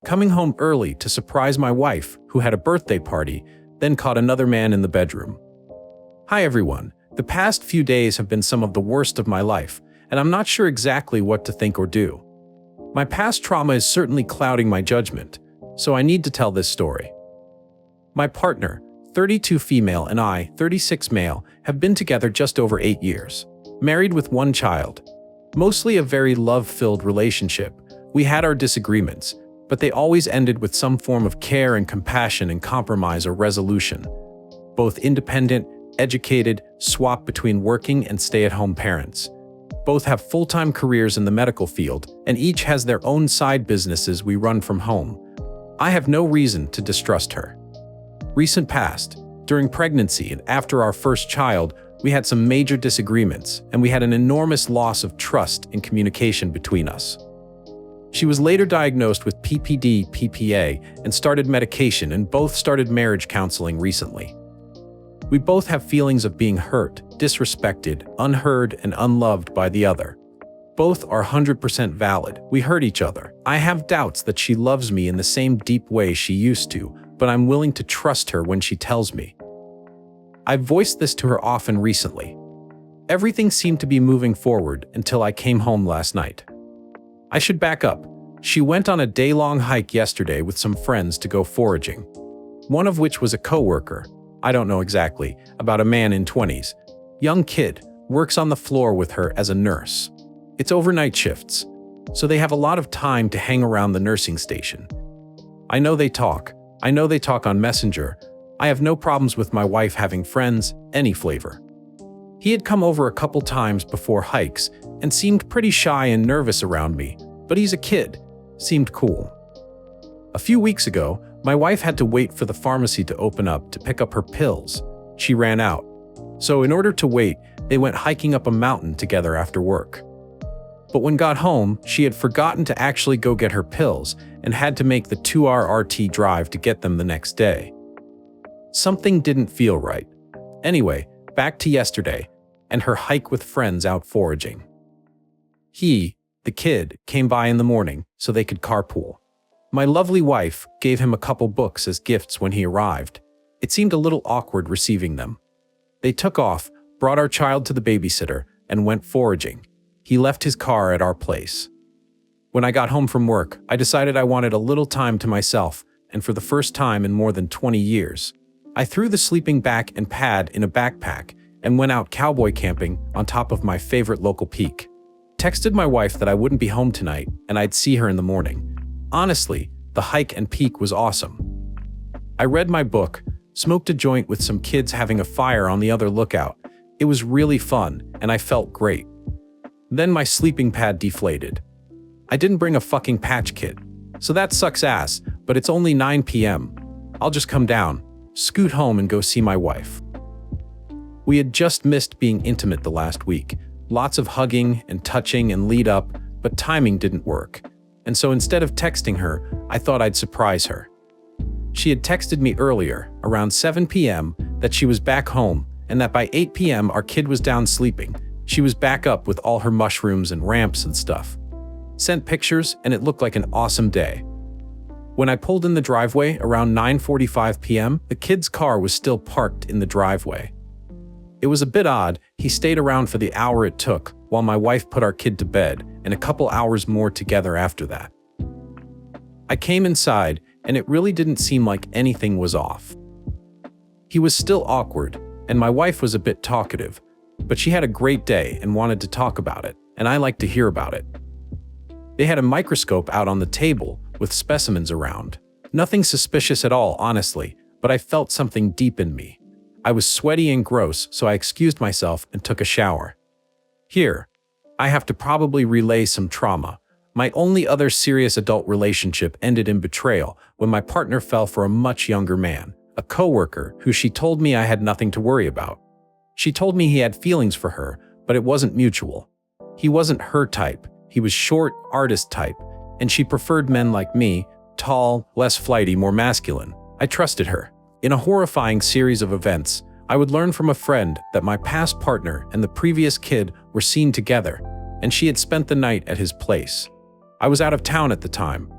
coming home early to surprise my wife, who had a birthday party, then caught another man in the bedroom. Hi everyone. The past few days have been some of the worst of my life, and I'm not sure exactly what to think or do. My past trauma is certainly clouding my judgment, so I need to tell this story. My partner, 32 female, and I, 36 male, have been together just over 8 years, married with one child. Mostly a very love-filled relationship. We had our disagreements, but they always ended with some form of care and compassion and compromise or resolution. Both independent, educated, swap between working and stay-at-home parents. Both have full-time careers in the medical field, and each has their own side businesses we run from home. I have no reason to distrust her. Recent past, during pregnancy and after our first child, we had some major disagreements, and we had an enormous loss of trust and communication between us. She was later diagnosed with PPD/PPA and started medication, and both started marriage counseling recently. We both have feelings of being hurt, disrespected, unheard, and unloved by the other. Both are 100% valid. We hurt each other. I have doubts that she loves me in the same deep way she used to, but I'm willing to trust her when she tells me. I've voiced this to her often recently. Everything seemed to be moving forward until I came home last night. I should back up. She went on a day-long hike yesterday with some friends to go foraging. One of which was a coworker, I don't know exactly, about a man in 20s. Young kid, works on the floor with her as a nurse. It's overnight shifts, so they have a lot of time to hang around the nursing station. I know they talk on Messenger. I have no problems with my wife having friends, any flavor. He had come over a couple times before hikes and seemed pretty shy and nervous around me, but he's a kid, seemed cool. A few weeks ago, my wife had to wait for the pharmacy to open up to pick up her pills. She ran out. So in order to wait, they went hiking up a mountain together after work. But when got home, she had forgotten to actually go get her pills and had to make the 2-hour RT drive to get them the next day. Something didn't feel right. Anyway, back to yesterday, and her hike with friends out foraging. He, the kid, came by in the morning so they could carpool. My lovely wife gave him a couple books as gifts when he arrived. It seemed a little awkward receiving them. They took off, brought our child to the babysitter, and went foraging. He left his car at our place. When I got home from work, I decided I wanted a little time to myself, and for the first time in more than 20 years, I threw the sleeping bag and pad in a backpack and went out cowboy camping on top of my favorite local peak. Texted my wife that I wouldn't be home tonight and I'd see her in the morning. Honestly, the hike and peak was awesome. I read my book, smoked a joint with some kids having a fire on the other lookout. It was really fun, and I felt great. Then my sleeping pad deflated. I didn't bring a fucking patch kit, so that sucks ass, but it's only 9 p.m. I'll just come down, scoot home and go see my wife. We had just missed being intimate the last week. Lots of hugging and touching and lead up, but timing didn't work. And so instead of texting her, I thought I'd surprise her. She had texted me earlier, around 7 p.m., that she was back home and that by 8 p.m. our kid was down sleeping. She was back up with all her mushrooms and ramps and stuff. Sent pictures and it looked like an awesome day. When I pulled in the driveway around 9:45 p.m., the kid's car was still parked in the driveway. It was a bit odd. He stayed around for the hour it took while my wife put our kid to bed and a couple hours more together after that. I came inside and it really didn't seem like anything was off. He was still awkward and my wife was a bit talkative, but she had a great day and wanted to talk about it, and I like to hear about it. They had a microscope out on the table with specimens around. Nothing suspicious at all, honestly, but I felt something deep in me. I was sweaty and gross, so I excused myself and took a shower. Here, I have to probably relay some trauma. My only other serious adult relationship ended in betrayal when my partner fell for a much younger man, a coworker who she told me I had nothing to worry about. She told me he had feelings for her, but it wasn't mutual. He wasn't her type. He was short, artist type, and she preferred men like me, tall, less flighty, more masculine. I trusted her. In a horrifying series of events, I would learn from a friend that my past partner and the previous kid were seen together, and she had spent the night at his place. I was out of town at the time.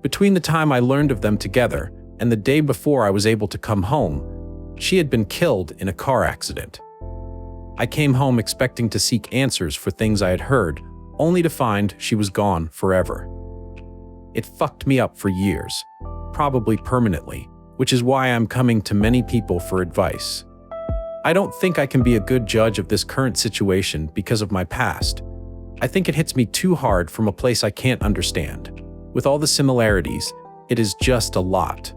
Between the time I learned of them together and the day before I was able to come home, she had been killed in a car accident. I came home expecting to seek answers for things I had heard, only to find she was gone forever. It fucked me up for years, probably permanently, which is why I'm coming to many people for advice. I don't think I can be a good judge of this current situation because of my past. I think it hits me too hard from a place I can't understand. With all the similarities, it is just a lot.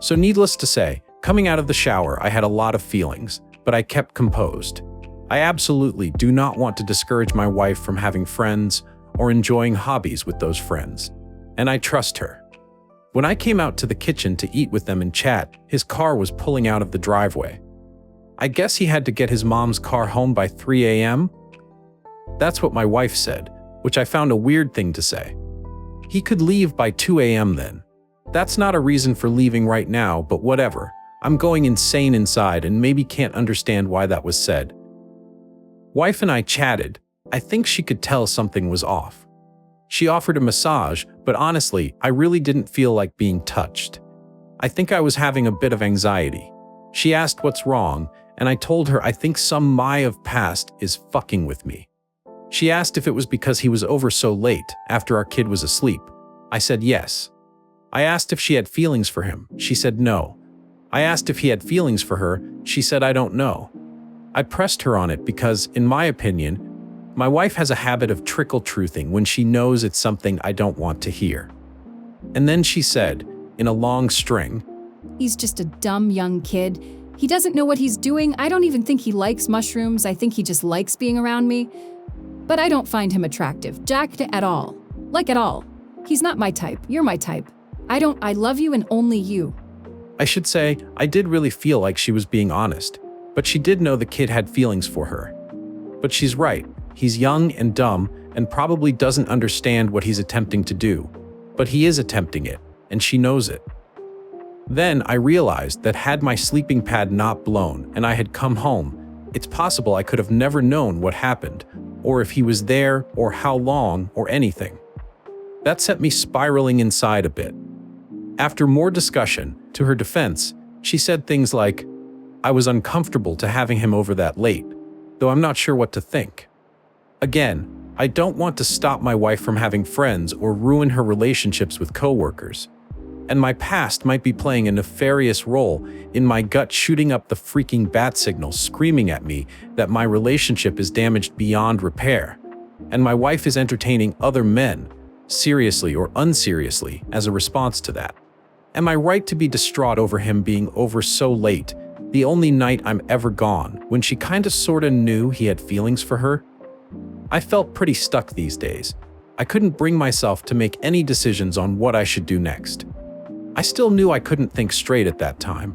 So needless to say, coming out of the shower, I had a lot of feelings, but I kept composed. I absolutely do not want to discourage my wife from having friends or enjoying hobbies with those friends, and I trust her. When I came out to the kitchen to eat with them and chat, his car was pulling out of the driveway. I guess he had to get his mom's car home by 3 a.m.? That's what my wife said, which I found a weird thing to say. He could leave by 2 a.m. then. That's not a reason for leaving right now, but whatever. I'm going insane inside and maybe can't understand why that was said. Wife and I chatted. I think she could tell something was off. She offered a massage, but honestly, I really didn't feel like being touched. I think I was having a bit of anxiety. She asked what's wrong, and I told her I think some Mai of past is fucking with me. She asked if it was because he was over so late, after our kid was asleep. I said yes. I asked if she had feelings for him. She said no. I asked if he had feelings for her. She said I don't know. I pressed her on it because, in my opinion, my wife has a habit of trickle-truthing when she knows it's something I don't want to hear. And then she said, in a long string, "He's just a dumb young kid. He doesn't know what he's doing. I don't even think he likes mushrooms. I think he just likes being around me. But I don't find him attractive, jacked at all. Like at all. He's not my type. You're my type. I love you and only you." I should say, I did really feel like she was being honest, but she did know the kid had feelings for her. But she's right. He's young and dumb and probably doesn't understand what he's attempting to do. But he is attempting it, and she knows it. Then I realized that had my sleeping pad not blown and I had come home, it's possible I could have never known what happened, or if he was there, or how long, or anything. That set me spiraling inside a bit. After more discussion, to her defense, she said things like, "I was uncomfortable to having him over that late, though I'm not sure what to think." Again, I don't want to stop my wife from having friends or ruin her relationships with coworkers. And my past might be playing a nefarious role in my gut shooting up the freaking bat signal screaming at me that my relationship is damaged beyond repair. And my wife is entertaining other men, seriously or unseriously, as a response to that. Am I right to be distraught over him being over so late, the only night I'm ever gone, when she kinda sorta knew he had feelings for her? I felt pretty stuck these days. I couldn't bring myself to make any decisions on what I should do next. I still knew I couldn't think straight at that time.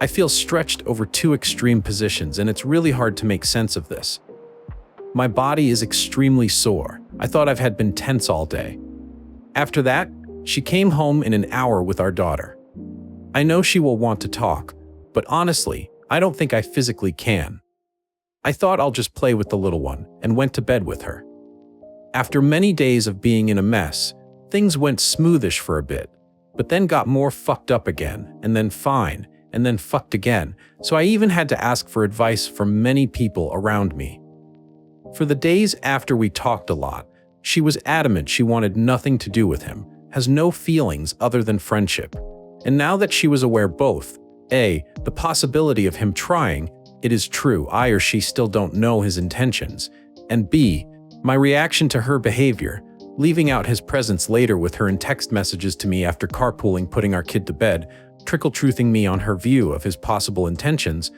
I feel stretched over two extreme positions, and it's really hard to make sense of this. My body is extremely sore. I thought I've been tense all day. After that, she came home in an hour with our daughter. I know she will want to talk, but honestly, I don't think I physically can. I thought I'll just play with the little one and went to bed with her. After many days of being in a mess, things went smoothish for a bit, but then got more fucked up again, and then fine, and then fucked again, so I even had to ask for advice from many people around me. For the days after we talked a lot, she was adamant she wanted nothing to do with him, has no feelings other than friendship. And now that she was aware both, A, the possibility of him trying, it is true I or she still don't know his intentions, and B, my reaction to her behavior, leaving out his presence later with her in text messages to me after carpooling putting our kid to bed, trickle-truthing me on her view of his possible intentions,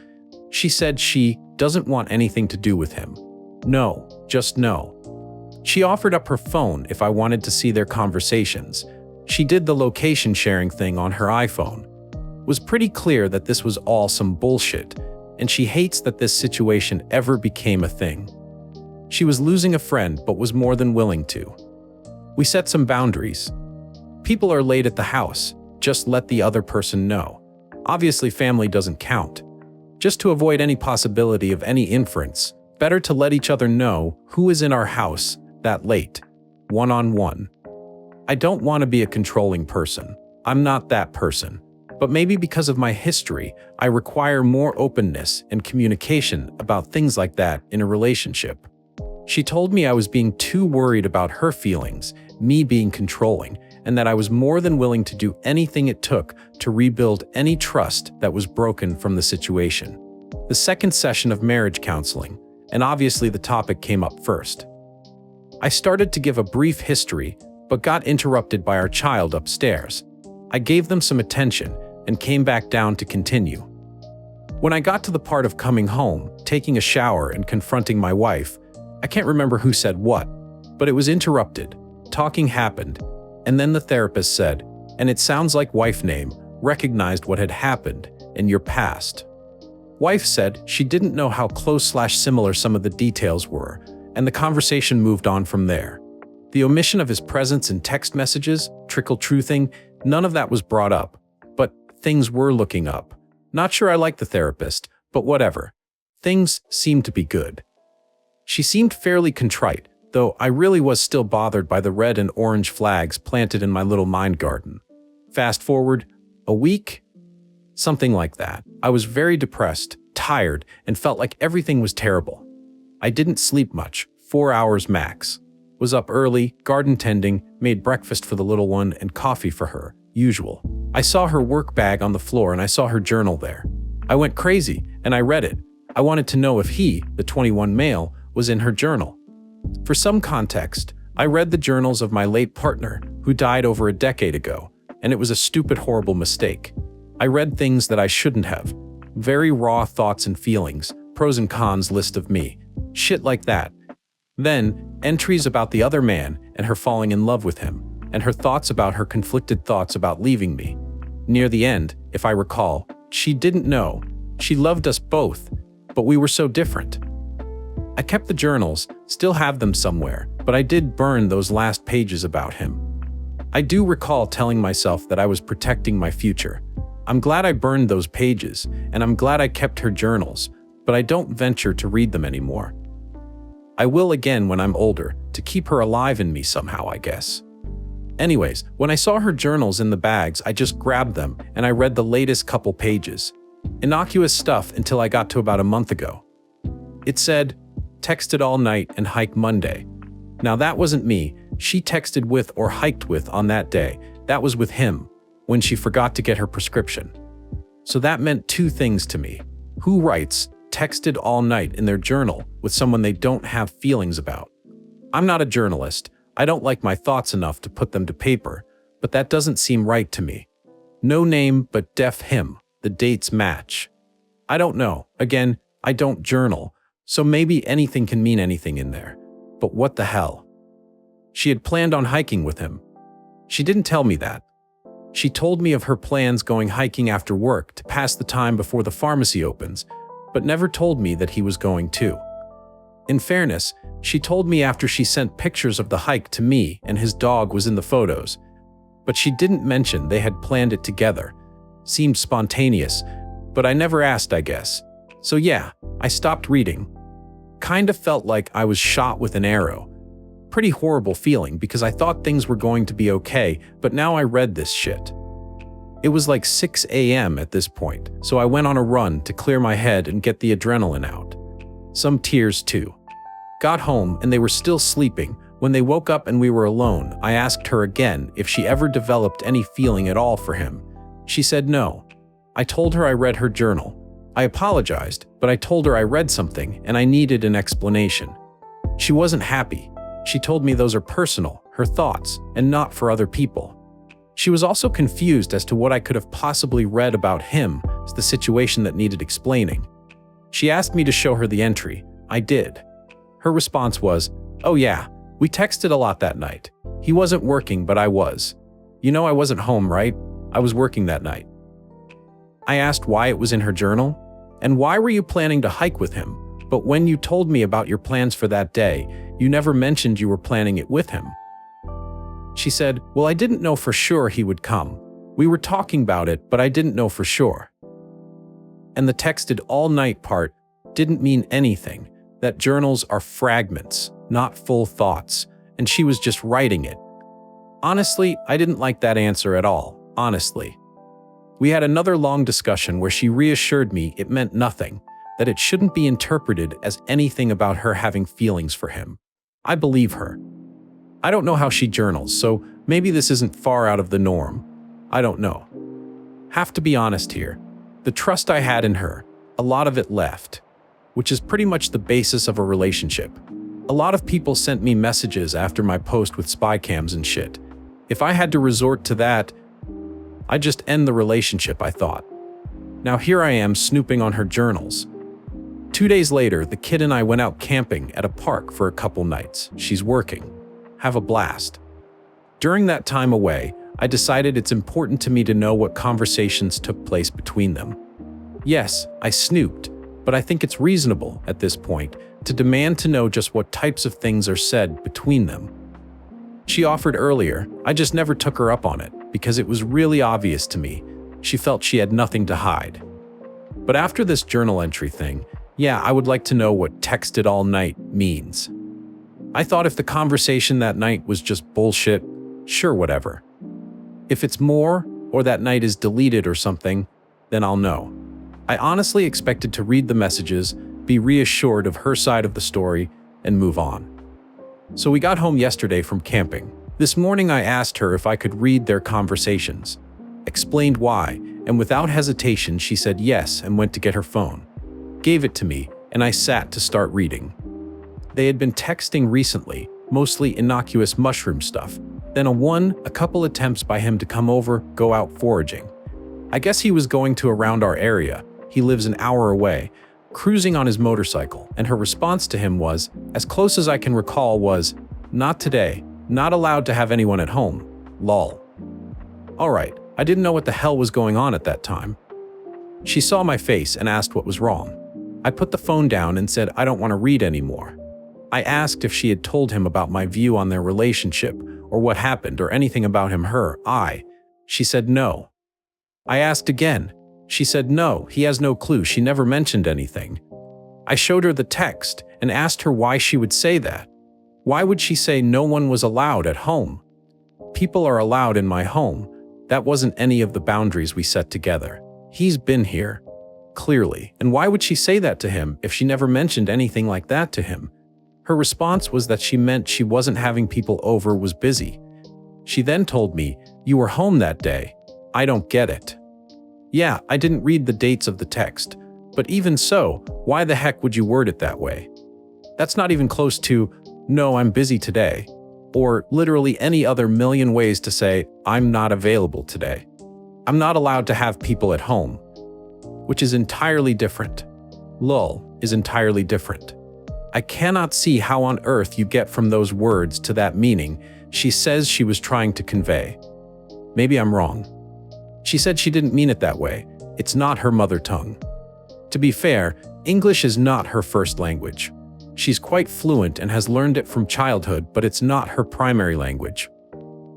she said she doesn't want anything to do with him. No, just no. She offered up her phone if I wanted to see their conversations. She did the location sharing thing on her iPhone. It was pretty clear that this was all some bullshit, and she hates that this situation ever became a thing. She was losing a friend but was more than willing to. We set some boundaries. People are late at the house, just let the other person know. Obviously family doesn't count. Just to avoid any possibility of any inference, better to let each other know who is in our house that late, one-on-one. I don't want to be a controlling person. I'm not that person. But maybe because of my history, I require more openness and communication about things like that in a relationship. She told me I was being too worried about her feelings, me being controlling, and that I was more than willing to do anything it took to rebuild any trust that was broken from the situation. The second session of marriage counseling, and obviously the topic came up first. I started to give a brief history, but got interrupted by our child upstairs. I gave them some attention and came back down to continue. When I got to the part of coming home, taking a shower and confronting my wife, I can't remember who said what, but it was interrupted. Talking happened, and then the therapist said, and it sounds like wife name, recognized what had happened in your past. Wife said she didn't know how close/similar some of the details were, and the conversation moved on from there. The omission of his presence in text messages, trickle-truthing, none of that was brought up, but things were looking up. Not sure I like the therapist, but whatever. Things seemed to be good. She seemed fairly contrite, though I really was still bothered by the red and orange flags planted in my little mind garden. Fast forward, a week? Something like that. I was very depressed, tired, and felt like everything was terrible. I didn't sleep much, 4 hours max. Was up early, garden tending, made breakfast for the little one and coffee for her, usual. I saw her work bag on the floor and I saw her journal there. I went crazy and I read it. I wanted to know if he, the 21 male, was in her journal. For some context, I read the journals of my late partner, who died over a decade ago, and it was a stupid, horrible mistake. I read things that I shouldn't have. Very raw thoughts and feelings, pros and cons list of me, shit like that. Then, entries about the other man and her falling in love with him, and her thoughts about her conflicted thoughts about leaving me. Near the end, if I recall, she didn't know. She loved us both, but we were so different. I kept the journals, still have them somewhere, but I did burn those last pages about him. I do recall telling myself that I was protecting my future. I'm glad I burned those pages, and I'm glad I kept her journals, but I don't venture to read them anymore. I will again when I'm older, to keep her alive in me somehow, I guess. Anyways, when I saw her journals in the bags, I just grabbed them and I read the latest couple pages. Innocuous stuff until I got to about a month ago. It said, texted all night and hike Monday. Now that wasn't me. She texted with or hiked with on that day. That was with him, when she forgot to get her prescription. So that meant two things to me. Who writes, texted all night in their journal with someone they don't have feelings about? I'm not a journalist. I don't like my thoughts enough to put them to paper, but that doesn't seem right to me. No name, but def him. The dates match. I don't know. Again, I don't journal, so maybe anything can mean anything in there. But what the hell? She had planned on hiking with him. She didn't tell me that. She told me of her plans going hiking after work to pass the time before the pharmacy opens, but never told me that he was going too. In fairness, she told me after she sent pictures of the hike to me and his dog was in the photos, but she didn't mention they had planned it together. Seemed spontaneous, but I never asked, I guess. So yeah, I stopped reading. Kind of felt like I was shot with an arrow. Pretty horrible feeling because I thought things were going to be okay, but now I read this shit. It was like 6 a.m. at this point, so I went on a run to clear my head and get the adrenaline out. Some tears too. Got home and they were still sleeping. When they woke up and we were alone, I asked her again if she ever developed any feeling at all for him. She said no. I told her I read her journal. I apologized, but I told her I read something and I needed an explanation. She wasn't happy. She told me those are personal, her thoughts, and not for other people. She was also confused as to what I could have possibly read about him as the situation that needed explaining. She asked me to show her the entry. I did. Her response was, "Oh yeah, we texted a lot that night. He wasn't working, but I was. You know I wasn't home, right? I was working that night." I asked why it was in her journal, and why were you planning to hike with him, but when you told me about your plans for that day, you never mentioned you were planning it with him. She said, "Well, I didn't know for sure he would come. We were talking about it, but I didn't know for sure." And the texted all night part didn't mean anything, that journals are fragments, not full thoughts, and she was just writing it. Honestly, I didn't like that answer at all, honestly. We had another long discussion where she reassured me it meant nothing, that it shouldn't be interpreted as anything about her having feelings for him. I believe her. I don't know how she journals, so maybe this isn't far out of the norm. I don't know. Have to be honest here. The trust I had in her, a lot of it left, which is pretty much the basis of a relationship. A lot of people sent me messages after my post with spy cams and shit. If I had to resort to that, I'd just end the relationship, I thought. Now here I am snooping on her journals. 2 days later, the kid and I went out camping at a park for a couple nights. She's working. Have a blast. During that time away, I decided it's important to me to know what conversations took place between them. Yes, I snooped, but I think it's reasonable, at this point, to demand to know just what types of things are said between them. She offered earlier, I just never took her up on it, because it was really obvious to me. She felt she had nothing to hide. But after this journal entry thing, yeah, I would like to know what texted all night means. I thought if the conversation that night was just bullshit, sure, whatever. If it's more, or that night is deleted or something, then I'll know. I honestly expected to read the messages, be reassured of her side of the story, and move on. So we got home yesterday from camping. This morning I asked her if I could read their conversations, explained why, and without hesitation she said yes and went to get her phone. Gave it to me, and I sat to start reading. They had been texting recently, mostly innocuous mushroom stuff. Then a couple attempts by him to come over, go out foraging. I guess he was going to around our area. He lives an hour away, cruising on his motorcycle, and her response to him was, as close as I can recall, was, "Not today, not allowed to have anyone at home, lol." Alright, I didn't know what the hell was going on at that time. She saw my face and asked what was wrong. I put the phone down and said I don't want to read anymore. I asked if she had told him about my view on their relationship, or what happened, or anything about him, her, I. She said no. I asked again. She said no, he has no clue, she never mentioned anything. I showed her the text and asked her why she would say that. Why would she say no one was allowed at home? People are allowed in my home. That wasn't any of the boundaries we set together. He's been here, clearly. And why would she say that to him if she never mentioned anything like that to him? Her response was that she meant she wasn't having people over, was busy. She then told me, "You were home that day." I don't get it. Yeah, I didn't read the dates of the text, but even so, why the heck would you word it that way? That's not even close to, "No, I'm busy today," or literally any other million ways to say, "I'm not available today. I'm not allowed to have people at home," which is entirely different. Lol is entirely different. I cannot see how on earth you get from those words to that meaning she says she was trying to convey. Maybe I'm wrong. She said she didn't mean it that way. It's not her mother tongue. To be fair, English is not her first language. She's quite fluent and has learned it from childhood, but it's not her primary language.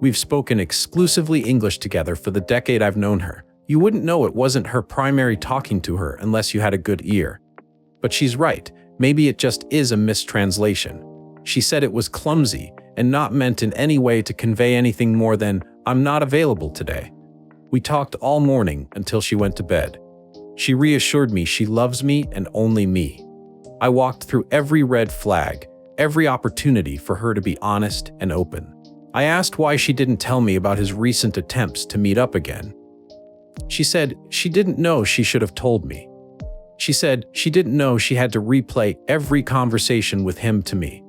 We've spoken exclusively English together for the decade I've known her. You wouldn't know it wasn't her primary talking to her unless you had a good ear. But she's right. Maybe it just is a mistranslation. She said it was clumsy and not meant in any way to convey anything more than, "I'm not available today." We talked all morning until she went to bed. She reassured me she loves me and only me. I walked through every red flag, every opportunity for her to be honest and open. I asked why she didn't tell me about his recent attempts to meet up again. She said she didn't know she should have told me. She said she didn't know she had to replay every conversation with him to me.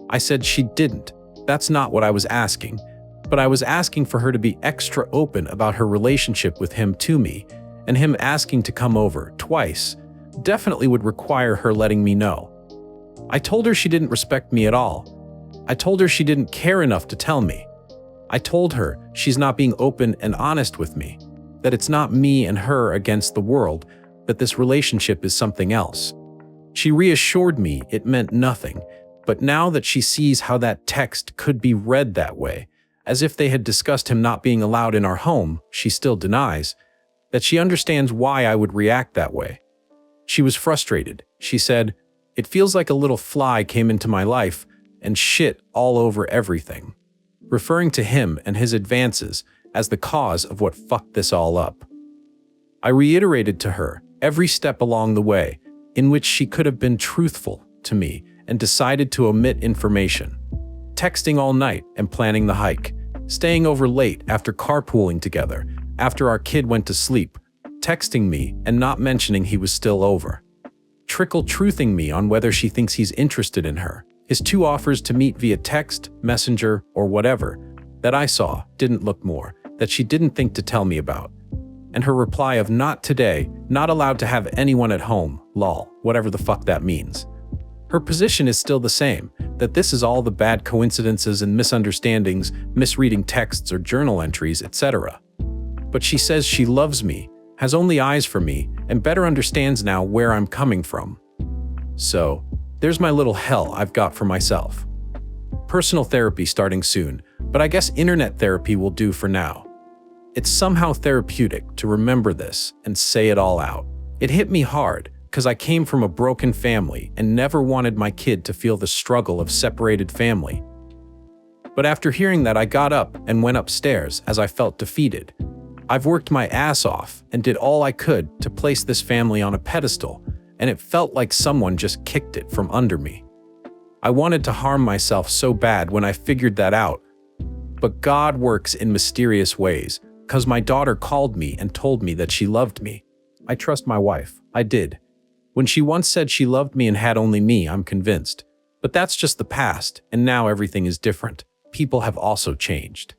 I said she didn't. That's not what I was asking. But I was asking for her to be extra open about her relationship with him to me, and him asking to come over twice definitely would require her letting me know. I told her she didn't respect me at all. I told her she didn't care enough to tell me. I told her she's not being open and honest with me, that it's not me and her against the world, that this relationship is something else. She reassured me it meant nothing, but now that she sees how that text could be read that way, as if they had discussed him not being allowed in our home, she still denies, that she understands why I would react that way. She was frustrated. She said, "It feels like a little fly came into my life and shit all over everything." referring to him and his advances as the cause of what fucked this all up. I reiterated to her every step along the way in which she could have been truthful to me and decided to omit information. Texting all night and planning the hike, staying over late after carpooling together, after our kid went to sleep, texting me and not mentioning he was still over. Trickle-truthing me on whether she thinks he's interested in her. His 2 offers to meet via text, messenger, or whatever that I saw didn't look more, that she didn't think to tell me about. And her reply of not today, not allowed to have anyone at home, lol, whatever the fuck that means. Her position is still the same, that this is all the bad coincidences and misunderstandings, misreading texts or journal entries, etc. But she says she loves me, has only eyes for me, and better understands now where I'm coming from. So, there's my little hell I've got for myself. Personal therapy starting soon, but I guess internet therapy will do for now. It's somehow therapeutic to remember this and say it all out. It hit me hard, because I came from a broken family and never wanted my kid to feel the struggle of separated family. But after hearing that, I got up and went upstairs as I felt defeated. I've worked my ass off and did all I could to place this family on a pedestal, and it felt like someone just kicked it from under me. I wanted to harm myself so bad when I figured that out. But God works in mysterious ways, because my daughter called me and told me that she loved me. I trust my wife. I did. When she once said she loved me and had only me, I'm convinced. But that's just the past, and now everything is different. People have also changed.